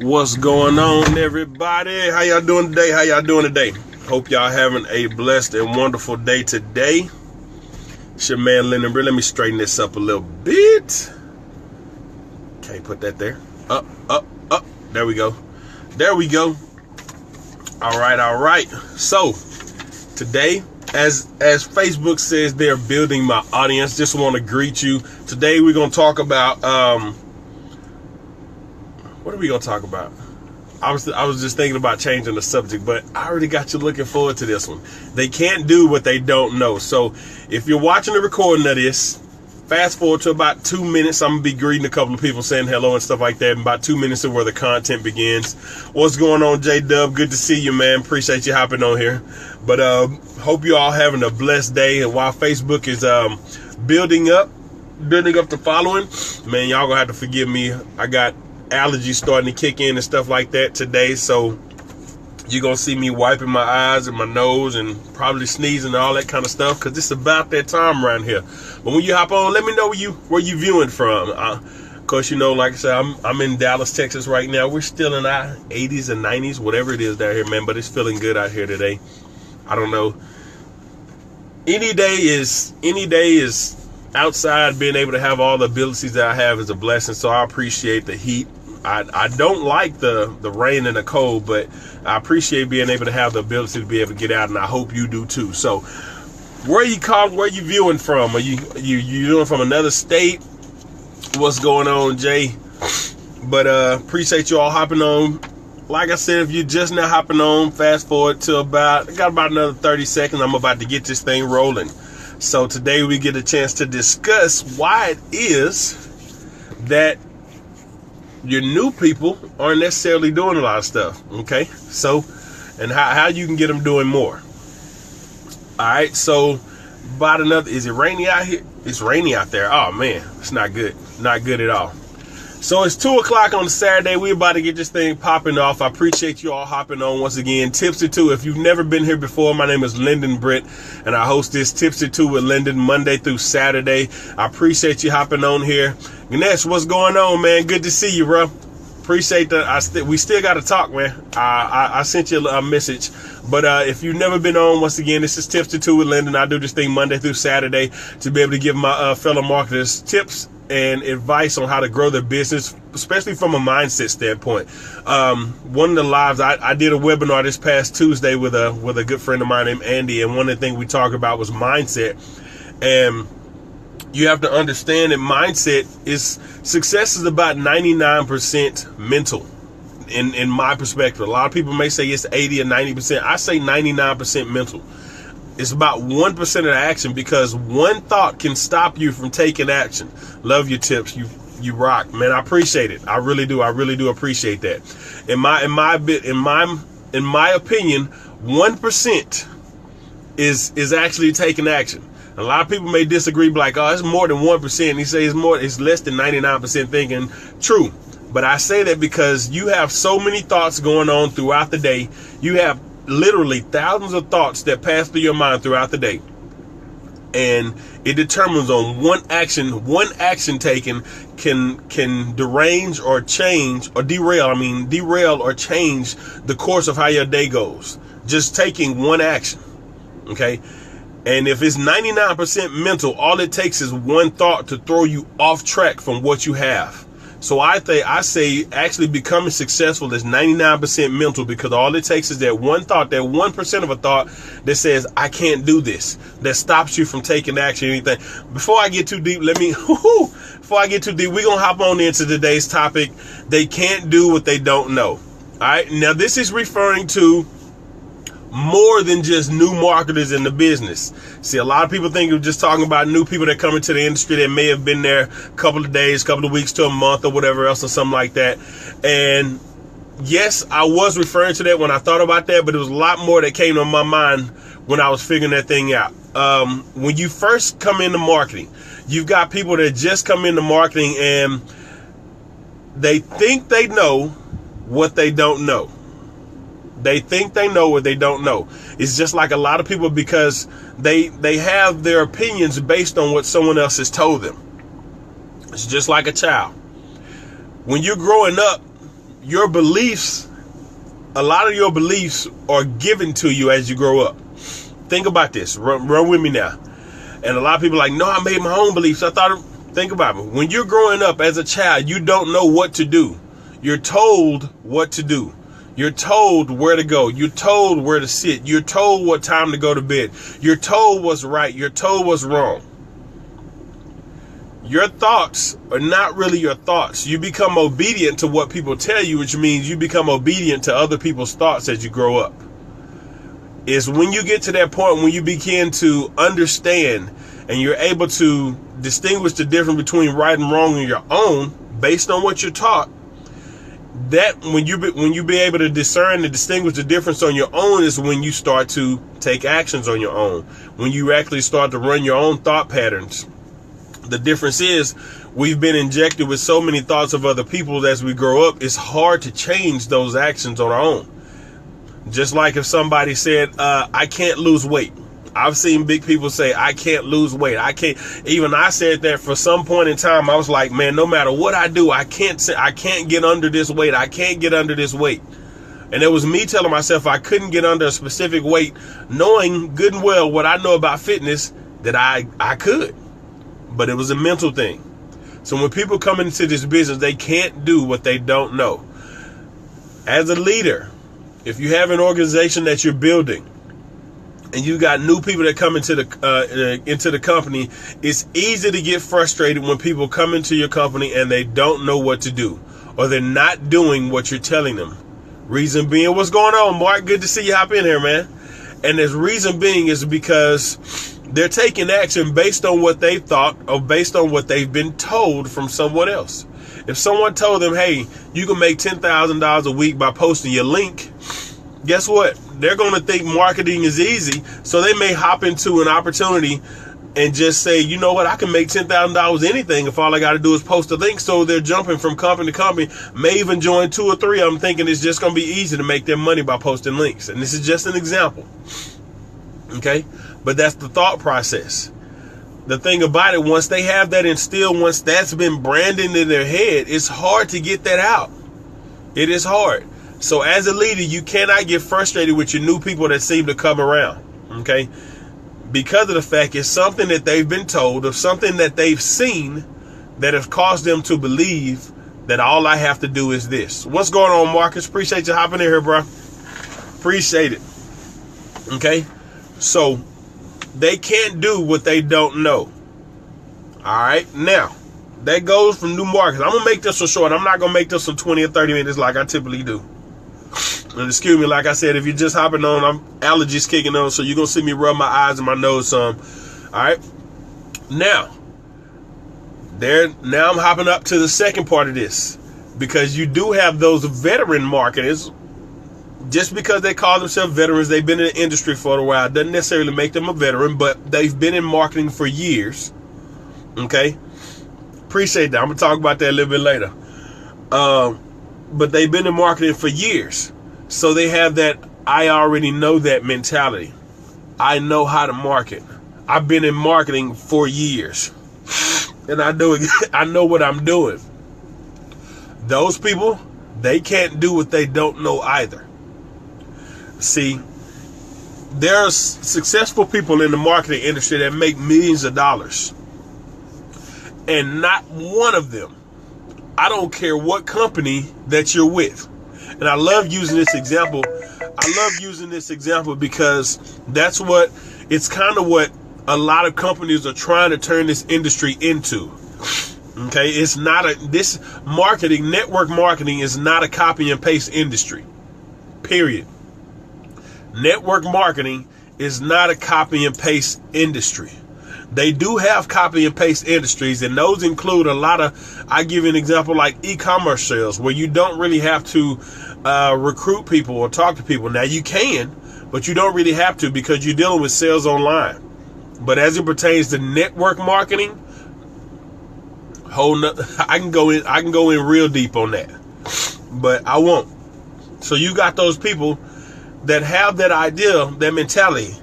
What's going on, everybody? How y'all doing today? How y'all doing today? Hope y'all having a blessed and wonderful day today. It's your man Lyndon Britt. Let me straighten this up a little bit. Can't put that there. Up. There we go. All right. So today, as Facebook says, they're building my audience. Just want to greet you. Today we're gonna talk about what are we gonna talk about? I was just thinking about changing the subject, but I already got you looking forward to this one. They can't do what they don't know. So if you're watching the recording of this, fast forward to about 2 minutes. I'm gonna be greeting a couple of people, saying hello and stuff like that. In about 2 minutes of where the content begins. What's going on, J-Dub? Good to see you, man. Appreciate you hopping on here. But hope you all having a blessed day. And while Facebook is building up the following, man, y'all gonna have to forgive me. I got allergies starting to kick in and stuff like that today, so you're gonna see me wiping my eyes and my nose and probably sneezing and all that kind of stuff, because it's about that time around here. But when you hop on, let me know where you viewing from. Of course, you know, like I said, I'm in Dallas, Texas right now. We're still in our 80s and 90s, whatever it is down here, man, but it's feeling good out here today. I don't know, any day is outside, being able to have all the abilities that I have is a blessing. So I appreciate the heat. I don't like the rain and the cold, but I appreciate being able to have the ability to be able to get out, and I hope you do too. So where you viewing from? Are you viewing from another state? What's going on, Jay? But appreciate you all hopping on. Like I said, if you're just now hopping on, fast forward to about another 30 seconds. I'm about to get this thing rolling. So today we get a chance to discuss why it is that your new people aren't necessarily doing a lot of stuff. Okay, so and how you can get them doing more. All right, so about another, is it rainy out here? It's rainy out there. Oh man, it's not good at all. So it's 2 o'clock on Saturday. We're about to get this thing popping off. I appreciate you all hopping on once again. Tipsy 2. If you've never been here before, my name is Lyndon Britt, and I host this Tipsy 2 with Lyndon Monday through Saturday. I appreciate you hopping on here. Ganesh, what's going on, man? Good to see you, bro. Appreciate that. We still got to talk, man. I sent you a message. But if you've never been on, once again, this is Tipsy 2 with Lyndon. I do this thing Monday through Saturday to be able to give my fellow marketers tips and advice on how to grow their business, especially from a mindset standpoint. One of the lives, I did a webinar this past Tuesday with a good friend of mine named Andy, and one of the things we talked about was mindset. And you have to understand that success is about 99% mental. In my perspective, a lot of people may say it's 80 or 90%. I say 99% mental. It's about 1% of the action, because one thought can stop you from taking action. Love your tips. You rock, man. I appreciate it. I really do appreciate that. In my opinion, 1% is actually taking action. A lot of people may disagree, be like, oh, it's more than 1%. He says it's less than 99% thinking. True. But I say that because you have so many thoughts going on throughout the day. You have literally thousands of thoughts that pass through your mind throughout the day, and it determines on one action taken can derange or change or derail or change the course of how your day goes. Just taking one action. Okay, and if it's 99% mental, all it takes is one thought to throw you off track from what you have. So I say actually becoming successful is 99% mental, because all it takes is that one thought, that 1% of a thought that says, I can't do this, that stops you from taking action or anything. Before I get too deep, we're going to hop on into today's topic. They can't do what they don't know. All right. Now, this is referring to more than just new marketers in the business. See, a lot of people think we're just talking about new people that come into the industry that may have been there a couple of days, couple of weeks to a month or whatever else or something like that. And yes, I was referring to that when I thought about that, but there was a lot more that came to my mind when I was figuring that thing out. When you first come into marketing, you've got people that just come into marketing and they think they know what they don't know. They think they know what they don't know. It's just like a lot of people, because they have their opinions based on what someone else has told them. It's just like a child. When you're growing up, your beliefs, a lot of your beliefs are given to you as you grow up. Think about this. Run with me now. And a lot of people are like, no, I made my own beliefs. Think about it. When you're growing up as a child, you don't know what to do. You're told what to do. You're told where to go. You're told where to sit. You're told what time to go to bed. You're told what's right. You're told what's wrong. Your thoughts are not really your thoughts. You become obedient to what people tell you, which means you become obedient to other people's thoughts as you grow up. It's when you get to that point when you begin to understand and you're able to distinguish the difference between right and wrong on your own based on what you're taught. That when you be able to discern and distinguish the difference on your own is when you start to take actions on your own. When you actually start to run your own thought patterns. The difference is we've been injected with so many thoughts of other people as we grow up. It's hard to change those actions on our own. Just like if somebody said, I can't lose weight. I've seen big people say, I can't lose weight. I can't. Even I said that for some point in time. I was like, man, no matter what I do, I can't get under this weight. I can't get under this weight. And it was me telling myself I couldn't get under a specific weight, knowing good and well what I know about fitness that I could. But it was a mental thing. So when people come into this business, they can't do what they don't know. As a leader, if you have an organization that you're building and you got new people that come into the company, it's easy to get frustrated when people come into your company and they don't know what to do or they're not doing what you're telling them. Reason being, what's going on, Mark? Good to see you hop in here, man. And this reason being is because they're taking action based on what they thought or based on what they've been told from someone else. If someone told them, hey, you can make $10,000 a week by posting your link, guess what? They're going to think marketing is easy. So they may hop into an opportunity and just say, you know what? I can make $10,000 anything if all I got to do is post a link. So they're jumping from company to company, may even join 2 or 3 of them thinking it's just going to be easy to make their money by posting links. And this is just an example. Okay? But that's the thought process. The thing about it, once they have that instilled, once that's been branded in their head, it's hard to get that out. It is hard. So as a leader, you cannot get frustrated with your new people that seem to come around. Okay? Because of the fact it's something that they've been told or something that they've seen that has caused them to believe that all I have to do is this. What's going on, Marcus? Appreciate you hopping in here, bro. Appreciate it. Okay? So they can't do what they don't know. All right. Now, that goes from new markets. I'm going to make this so short. I'm not going to make this some 20 or 30 minutes like I typically do. And excuse me, like I said, if you're just hopping on, I'm allergies kicking on, so you're going to see me rub my eyes and my nose some. All right. Now I'm hopping up to the second part of this, because you do have those veteran marketers. Just because they call themselves veterans, they've been in the industry for a while, doesn't necessarily make them a veteran, but they've been in marketing for years. Okay? Appreciate that. I'm going to talk about that a little bit later. But they've been in marketing for years. So they have that I already know that mentality. I know how to market. I've been in marketing for years. And I know what I'm doing. Those people, they can't do what they don't know either. See, there are successful people in the marketing industry that make millions of dollars. And not one of them, I don't care what company that you're with. And I love using this example. Because it's kind of what a lot of companies are trying to turn this industry into. Okay, it's not network marketing is not a copy and paste industry. Period. Network marketing is not a copy and paste industry. They do have copy and paste industries, and those include a lot of, I give you an example like e-commerce sales, where you don't really have to recruit people or talk to people. Now you can, but you don't really have to, because you're dealing with sales online. But as it pertains to network marketing, I can go in real deep on that, but I won't. So you got those people that have that idea, that mentality.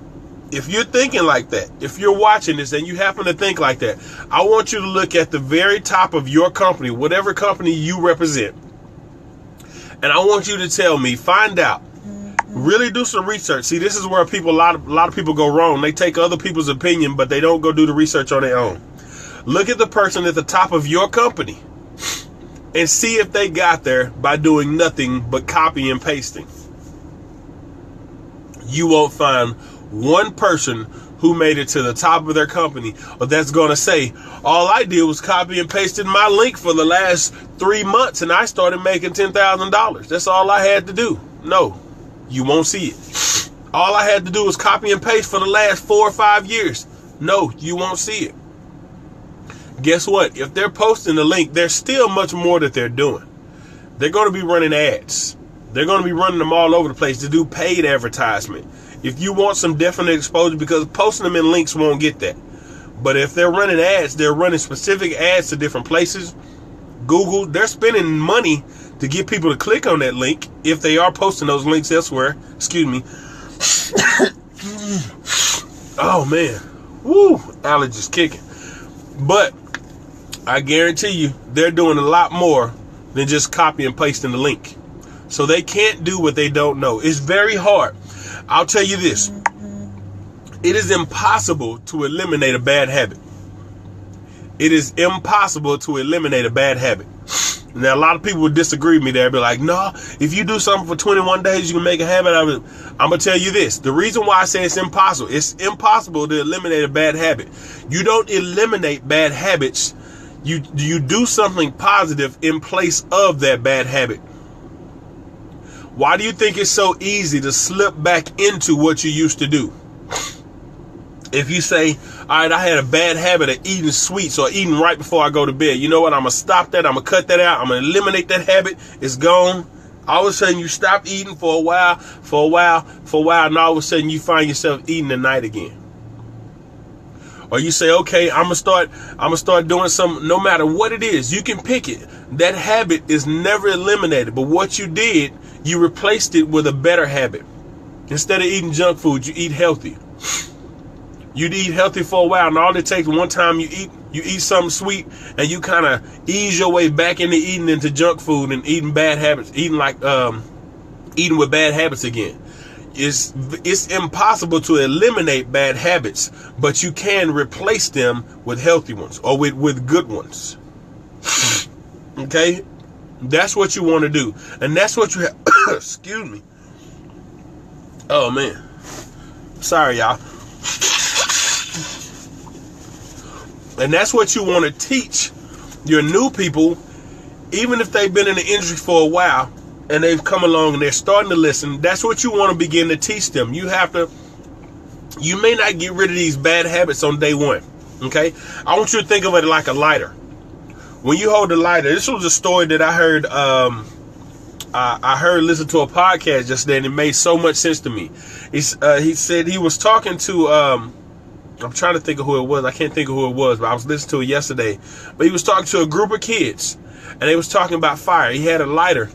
If you're thinking like that, if you're watching this and you happen to think like that, I want you to look at the very top of your company, whatever company you represent, And I want you to tell me, find out, really do some research. See, this is where a lot of people go wrong. They take other people's opinion, but they don't go do the research on their own. Look at the person at the top of your company and see if they got there by doing nothing but copy and pasting. You won't find one person who made it to the top of their company or that's going to say, all I did was copy and pasted my link for the last 3 months and I started making $10,000. That's all I had to do. No, you won't see it. All I had to do was copy and paste for the last 4 or 5 years. No, you won't see it. Guess what? If they're posting the link, there's still much more that they're doing. They're going to be running ads. They're going to be running them all over the place to do paid advertisement. If you want some definite exposure, because posting them in links won't get that. But if they're running ads, they're running specific ads to different places. Google, they're spending money to get people to click on that link if they are posting those links elsewhere. Excuse me. Oh, man. Woo, allergies kicking. But I guarantee you, they're doing a lot more than just copy and pasting the link. So they can't do what they don't know. It's very hard. I'll tell you this. It is impossible to eliminate a bad habit. It is impossible to eliminate a bad habit. Now, a lot of people would disagree with me there. Be like, no, if you do something for 21 days, you can make a habit of it. I'm going to tell you this. The reason why I say it's impossible to eliminate a bad habit. You don't eliminate bad habits. You do something positive in place of that bad habit. Why do you think it's so easy to slip back into what you used to do? If you say, all right, I had a bad habit of eating sweets or eating right before I go to bed. You know what? I'm going to stop that. I'm going to cut that out. I'm going to eliminate that habit. It's gone. All of a sudden you stop eating for a while, and all of a sudden you find yourself eating at night again. Or you say, okay, I'm gonna start doing something. No matter what it is, you can pick it. That habit is never eliminated. But what you did, you replaced it with a better habit. Instead of eating junk food, you eat healthy. You'd eat healthy for a while, and all it takes one time you eat something sweet, and you kind of ease your way back into eating into junk food and eating bad habits, eating with bad habits again. It's impossible to eliminate bad habits, but you can replace them with healthy ones or with good ones. Okay? That's what you want to do. And that's what you have. Excuse me. Oh, man. Sorry, y'all. And that's what you want to teach your new people, even if they've been in the industry for a while and they've come along and they're starting to listen. That's what you want to begin to teach them. You may not get rid of these bad habits on day one. Okay? I want you to think of it like a lighter. When you hold the lighter, this was a story that I heard, listen to a podcast yesterday, and it made so much sense to me. He said he was talking to, I'm trying to think of who it was. I can't think of who it was, but I was listening to it yesterday. But he was talking to a group of kids, and they was talking about fire. He had a lighter,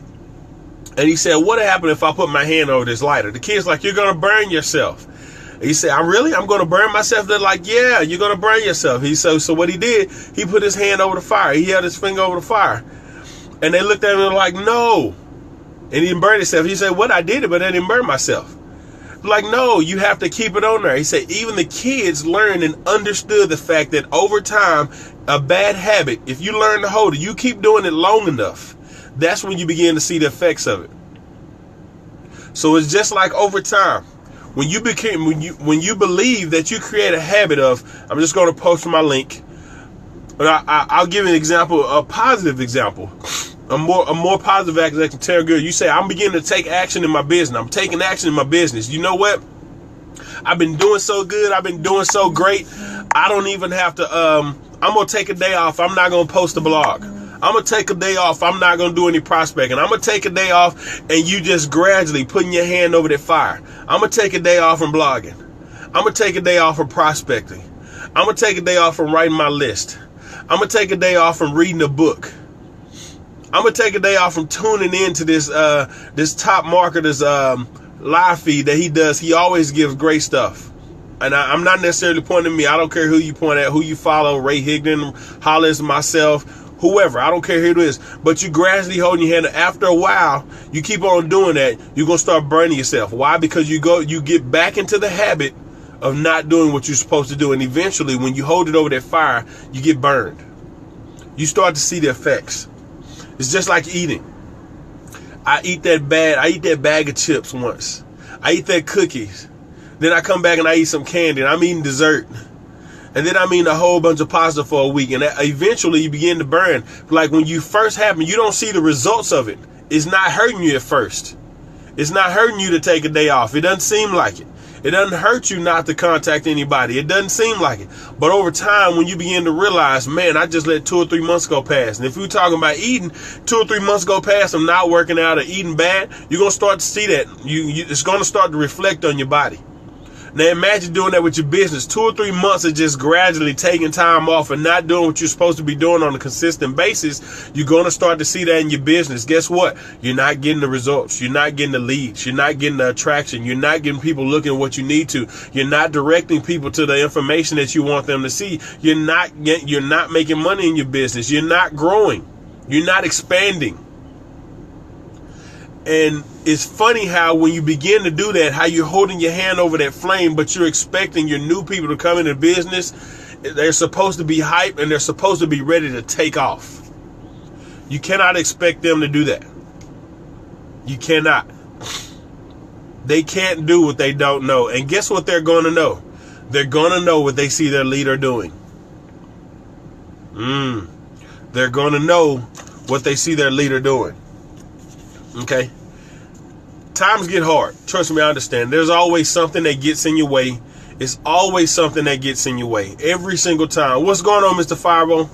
and he said, what happened if I put my hand over this lighter? The kid's like, you're going to burn yourself. He said, I'm going to burn myself? They're like, yeah, you're going to burn yourself. So what he did, he put his hand over the fire. He held his finger over the fire. And they looked at him and were like, no. And he didn't burn himself. He said, what? I did it, but I didn't burn myself. Like, no, you have to keep it on there. He said, even the kids learned and understood the fact that over time, a bad habit, if you learn to hold it, you keep doing it long enough, that's when you begin to see the effects of it. So it's just like over time. When you believe that you create a habit of, I'm just going to post my link. But I'll give you an example, a positive example, a more positive example. Tell good. You say, I'm beginning to take action in my business. I'm taking action in my business. You know what? I've been doing so good. I've been doing so great. I don't even have to. I'm going to take a day off. I'm not going to post a blog. I'm going to take a day off. I'm not going to do any prospecting. I'm going to take a day off, and you just gradually putting your hand over that fire. I'm going to take a day off from blogging. I'm going to take a day off from prospecting. I'm going to take a day off from writing my list. I'm going to take a day off from reading a book. I'm going to take a day off from tuning into this top marketer's live feed that he does. He always gives great stuff. And I'm not necessarily pointing at me. I don't care who you point at, who you follow, Ray Higdon, Hollis, myself, whoever, I don't care who it is, but you gradually holding your hand. After a while, you keep on doing that, you're going to start burning yourself. Why? Because you get back into the habit of not doing what you're supposed to do. And eventually, when you hold it over that fire, you get burned. You start to see the effects. It's just like eating. I eat that bag of chips once. I eat that cookies. Then I come back and I eat some candy, and I'm eating dessert. And then I'm eating a whole bunch of pasta for a week. And eventually you begin to burn. Like when you first happen, you don't see the results of it. It's not hurting you at first. It's not hurting you to take a day off. It doesn't seem like it. It doesn't hurt you not to contact anybody. It doesn't seem like it. But over time, when you begin to realize, man, I just let 2 or 3 months go past. And if we're talking about eating, 2 or 3 months go past of not working out or eating bad, you're going to start to see that. It's going to start to reflect on your body. Now imagine doing that with your business. 2 or 3 months of just gradually taking time off and not doing what you're supposed to be doing on a consistent basis. You're going to start to see that in your business. Guess what? You're not getting the results. You're not getting the leads. You're not getting the attraction. You're not getting people looking at what you need to. You're not directing people to the information that you want them to see. You're not making money in your business. You're not growing. You're not expanding. And it's funny how when you begin to do that, how you're holding your hand over that flame, but you're expecting your new people to come into business. They're supposed to be hype and they're supposed to be ready to take off. You cannot expect them to do that. You cannot. They can't do what they don't know. And guess what they're going to know? They're going to know what they see their leader doing. They're going to know what they see their leader doing. Okay? Times get hard. Trust me, I understand. There's always something that gets in your way. It's always something that gets in your way. Every single time. What's going on, Mr. Fireball?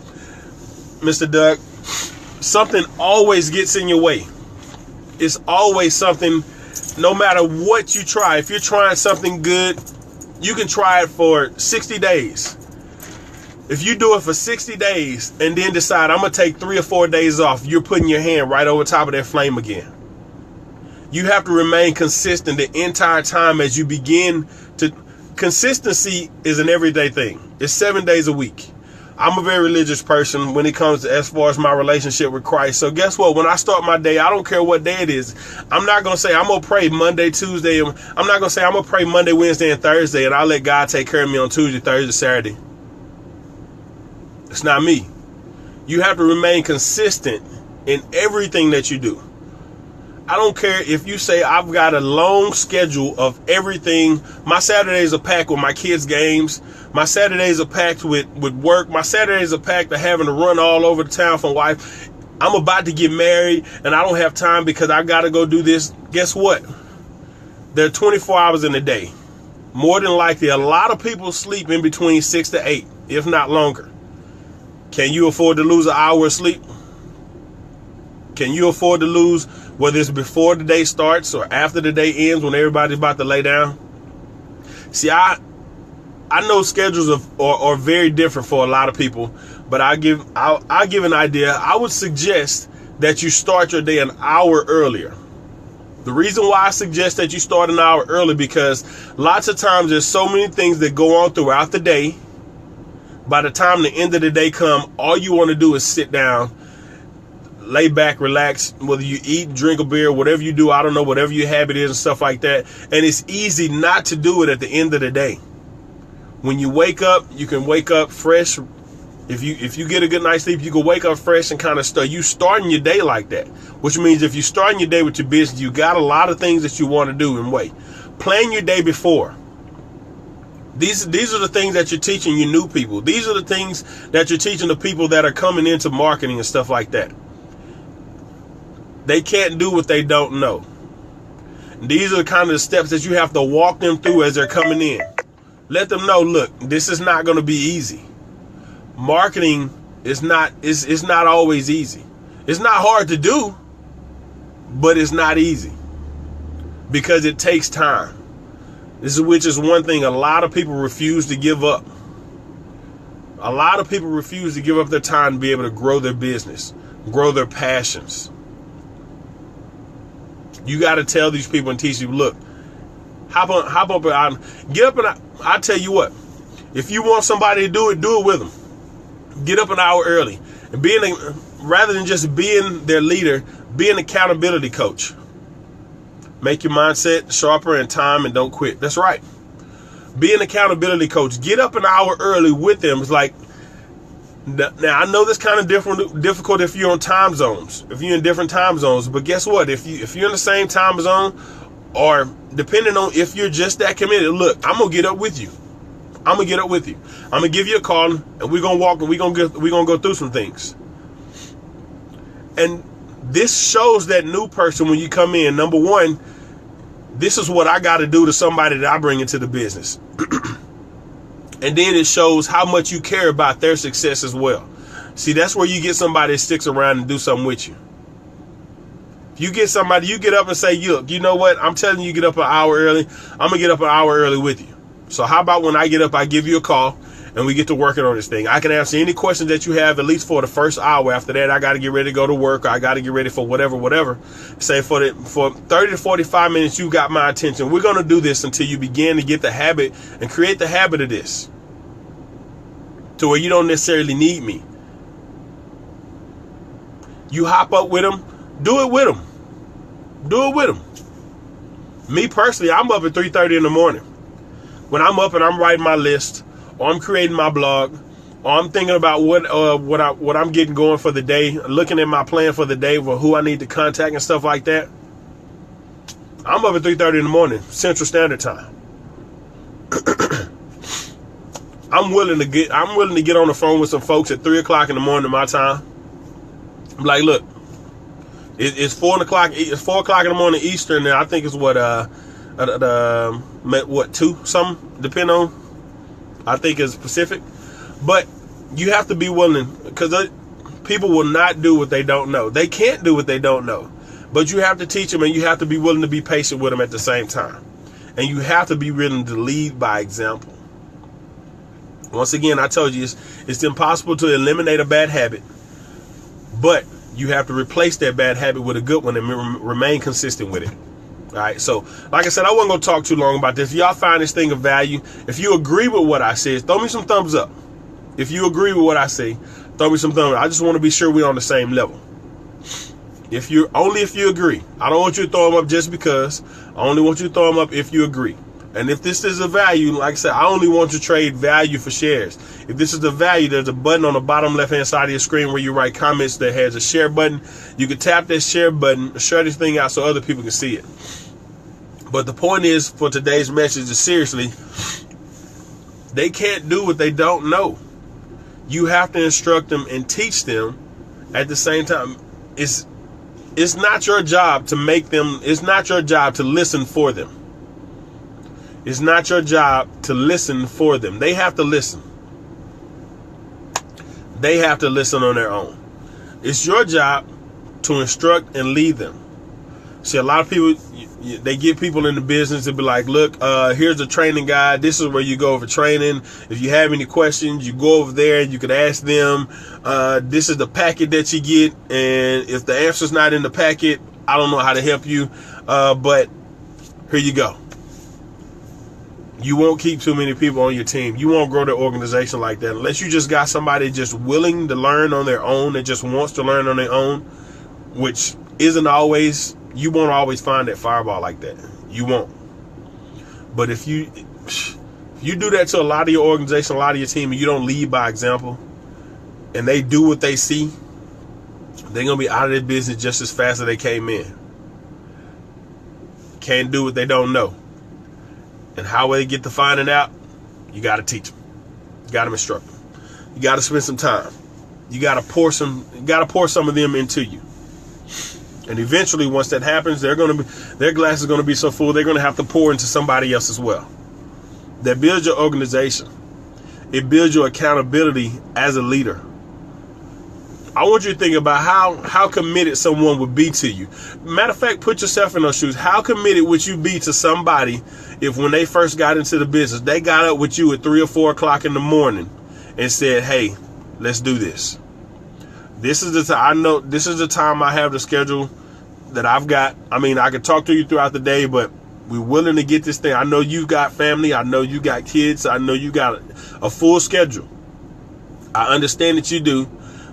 Mr. Doug? Something always gets in your way. It's always something, no matter what you try. If you're trying something good, you can try it for 60 days. If you do it for 60 days and then decide, I'm going to take 3 or 4 days off, you're putting your hand right over top of that flame again. You have to remain consistent the entire time as you begin to. Consistency is an everyday thing. It's 7 days a week. I'm a very religious person when it comes to as far as my relationship with Christ. So guess what? When I start my day, I don't care what day it is. I'm not going to say I'm going to pray Monday, Tuesday. I'm not going to say I'm going to pray Monday, Wednesday, and Thursday, and I'll let God take care of me on Tuesday, Thursday, Saturday. It's not me. You have to remain consistent in everything that you do. I don't care if you say I've got a long schedule of everything. My Saturdays are packed with my kids' games. My Saturdays are packed with work. My Saturdays are packed with having to run all over the town for wife. I'm about to get married and I don't have time because I got to go do this. Guess what? There are 24 hours in a day. More than likely, a lot of people sleep in between 6 to 8, if not longer. Can you afford to lose an hour of sleep? Can you afford to lose, whether it's before the day starts or after the day ends when everybody's about to lay down? See, I know schedules are very different for a lot of people, but I'll give an idea. I would suggest that you start your day an hour earlier. The reason why I suggest that you start an hour early, because lots of times there's so many things that go on throughout the day. By the time the end of the day come, all you want to do is sit down, lay back, relax, whether you eat, drink a beer, whatever you do, I don't know, whatever your habit is and stuff like that. And it's easy not to do it at the end of the day. When you wake up, you can wake up fresh. If you get a good night's sleep, you can wake up fresh and kind of start. You starting your day like that, which means if you're starting your day with your business, you got a lot of things that you want to do and wait. Plan your day before. These are the things that you're teaching your new people. These are the things that you're teaching the people that are coming into marketing and stuff like that. They can't do what they don't know. These are the kind of steps that you have to walk them through as they're coming in. Let them know, look, this is not going to be easy. Marketing is not always easy. It's not hard to do, but it's not easy because it takes time. Which is one thing a lot of people refuse to give up. A lot of people refuse to give up their time to be able to grow their business, grow their passions. You got to tell these people and teach them, look, hop up and get up, and I tell you what, if you want somebody to do it with them. Get up an hour early And rather than just being their leader, be an accountability coach. Make your mindset sharper in time and don't quit. That's right. Be an accountability coach. Get up an hour early with them. It's like, now I know this kind of difficult if you're on time zones, if you're in different time zones, but guess what? If you're in the same time zone, or depending on if you're just that committed, look, I'm gonna get up with you. I'm gonna give you a call, and we're gonna walk, and we're gonna go through some things. And this shows that new person when you come in. Number one, this is what I got to do to somebody that I bring into the business. And then it shows how much you care about their success as well. See, that's where you get somebody that sticks around and do something with you. If you get somebody, you get up and say, look, you know what? I'm telling you, get up an hour early. I'm going to get up an hour early with you. So how about when I get up, I give you a call and we get to working on this thing. I can answer any questions that you have, at least for the first hour. After that, I got to get ready to go to work. Or I got to get ready for whatever. Say for 30 to 45 minutes, you got my attention. We're going to do this until you begin to get the habit and create the habit of this, to where you don't necessarily need me. You hop up with them, do it with them. Do it with them. Me personally, I'm up at 3:30 in the morning. When I'm up and I'm writing my list, or I'm creating my blog, or I'm thinking about what I'm getting going for the day, looking at my plan for the day, for who I need to contact and stuff like that, I'm up at 3:30 in the morning, Central Standard Time. I'm willing to get on the phone with some folks at 3 o'clock in the morning my time. I'm like, look, it's 4 o'clock. It's 4 o'clock in the morning Eastern, and I think it's what 2 something, depending on. I think it's Pacific, but you have to be willing, because people will not do what they don't know. They can't do what they don't know, but you have to teach them, and you have to be willing to be patient with them at the same time, and you have to be willing to lead by example. Once again, I told you it's impossible to eliminate a bad habit, but you have to replace that bad habit with a good one and remain consistent with it. All right. So, like I said, I wasn't going to talk too long about this. If y'all find this thing of value, if you agree with what I said, throw me some thumbs up. If you agree with what I say, throw me some thumbs up. I just want to be sure we're on the same level. If you agree. I don't want you to throw them up just because. I only want you to throw them up if you agree. And if this is a value, like I said, I only want you to trade value for shares. If this is the value, there's a button on the bottom left-hand side of your screen where you write comments that has a share button. You can tap that share button, share this thing out so other people can see it. But the point is, for today's message is, seriously, they can't do what they don't know. You have to instruct them and teach them at the same time. It's not your job to make them, it's not your job to listen for them. It's not your job to listen for them. They have to listen. They have to listen on their own. It's your job to instruct and lead them. See, a lot of people, they get people in the business to be like, look, here's a training guide. This is where you go over training. If you have any questions, you go over there and you can ask them. This is the packet that you get. And if the answer's not in the packet, I don't know how to help you. But here you go. You won't keep too many people on your team. You won't grow the organization like that unless you just got somebody just willing to learn on their own, that just wants to learn on their own, which isn't always, you won't always find that fireball like that. You won't. But if you do that to a lot of your organization, a lot of your team, and you don't lead by example, and they do what they see, they're going to be out of their business just as fast as they came in. Can't do what they don't know. And how they get to finding out, you got to teach them. You got to instruct them. You got to spend some time. You got to pour some of them into you. And eventually, once that happens, their glass is going to be so full, they're going to have to pour into somebody else as well. That builds your organization. It builds your accountability as a leader. I want you to think about how committed someone would be to you. Matter of fact, put yourself in those shoes. How committed would you be to somebody if when they first got into the business, they got up with you at 3 or 4 o'clock in the morning and said, hey, let's do this. This is the time. I know this is the time I have the schedule that I've got. I mean, I can talk to you throughout the day, but we're willing to get this thing. I know you got family. I know you got kids. I know you got a full schedule. I understand that you do.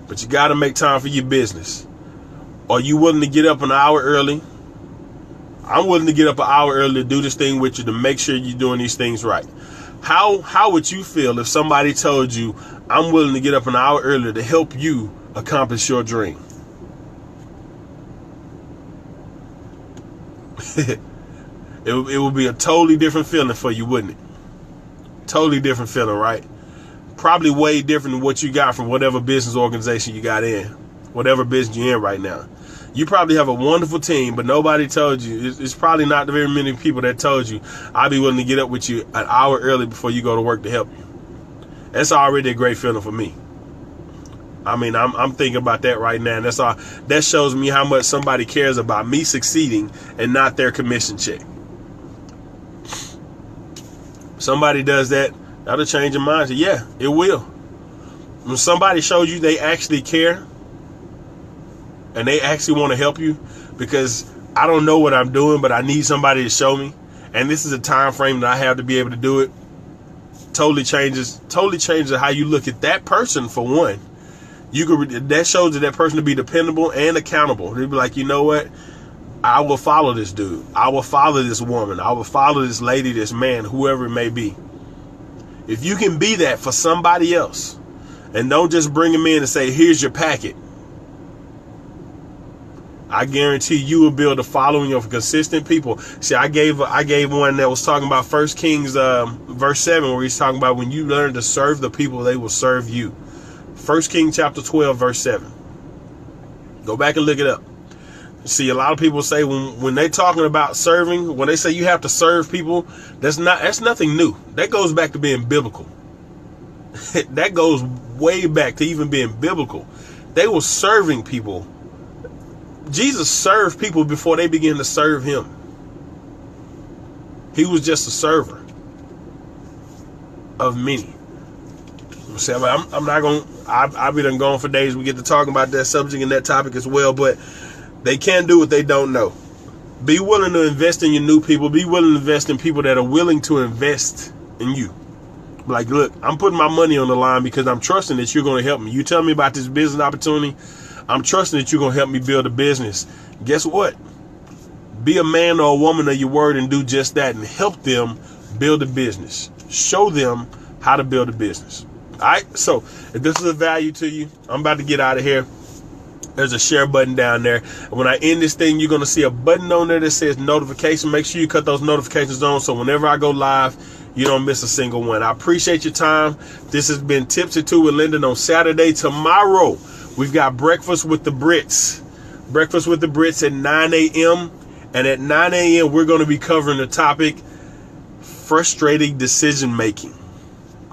but you got to make time for your business. Are you willing to get up an hour early? I'm willing to get up an hour early to do this thing with you, to make sure you're doing these things right. How would you feel if somebody told you, I'm willing to get up an hour early to help you accomplish your dream? It would be a totally different feeling for you, wouldn't it? Totally different feeling, right? Probably way different than what you got from whatever business organization you got in, whatever business you're in right now. You probably have a wonderful team, but nobody told you. It's probably not very many people that told you, I'll be willing to get up with you an hour early before you go to work to help you. That's already a great feeling for me. I mean, I'm thinking about that right now, and that shows me how much somebody cares about me succeeding and not their commission check. Somebody does that, that'll change your mind. Yeah, it will. When somebody shows you they actually care and they actually want to help you, because I don't know what I'm doing, but I need somebody to show me, and this is a time frame that I have to be able to do it, totally changes how you look at that person. For one, that shows that person to be dependable and accountable. They'd be like, you know what? I will follow this dude. I will follow this woman. I will follow this lady, this man, whoever it may be. If you can be that for somebody else, and don't just bring them in and say, here's your packet, I guarantee you will build a following of consistent people. See, I gave one that was talking about 1 Kings verse 7, where he's talking about when you learn to serve the people, they will serve you. 1 Kings chapter 12 verse 7. Go back and look it up. See, a lot of people say when they're talking about serving, when they say you have to serve people, that's nothing new. That goes back to being biblical. That goes way back to even being biblical. They were serving people. Jesus served people before they began to serve him. He was just a server of many. See, I'm not going. I've been gone for days. We get to talking about that subject and that topic as well, but they can't do what they don't know. Be willing to invest in your new people. Be willing to invest in people that are willing to invest in you. Like, look, I'm putting my money on the line because I'm trusting that you're going to help me. You tell me about this business opportunity, I'm trusting that you're going to help me build a business. Guess what? Be a man or a woman of your word and do just that, and help them build a business. Show them how to build a business. All right. So if this is of value to you, I'm about to get out of here. There's a share button down there. When I end this thing, you're going to see a button on there that says notification. Make sure you cut those notifications on, so whenever I go live, you don't miss a single one. I appreciate your time. This has been Tips or Two with Lyndon on Saturday. Tomorrow, we've got Breakfast with the Brits. Breakfast with the Brits at 9 a.m. And at 9 a.m., we're going to be covering the topic, frustrating decision making.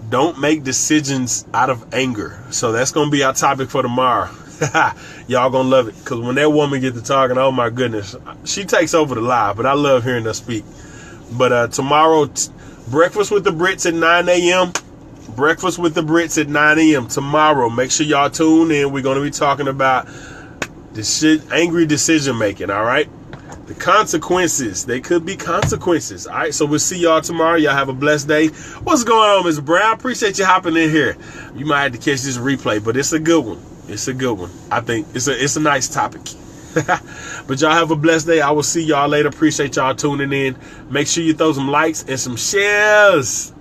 Don't make decisions out of anger. So that's going to be our topic for tomorrow. Y'all gonna love it, because when that woman gets to talking, oh my goodness, she takes over the live, but I love hearing her speak. But tomorrow, Breakfast with the Brits at 9 a.m. Breakfast with the Brits at 9 a.m. tomorrow. Make sure y'all tune in. We're going to be talking about angry decision making. All right, the consequences. They could be consequences. All right, so we'll see y'all tomorrow. Y'all have a blessed day. What's going on, Ms. Brown? Appreciate you hopping in here. You might have to catch this replay, but it's a good one. It's a good one. I think it's a nice topic. But y'all have a blessed day. I will see y'all later. Appreciate y'all tuning in. Make sure you throw some likes and some shares.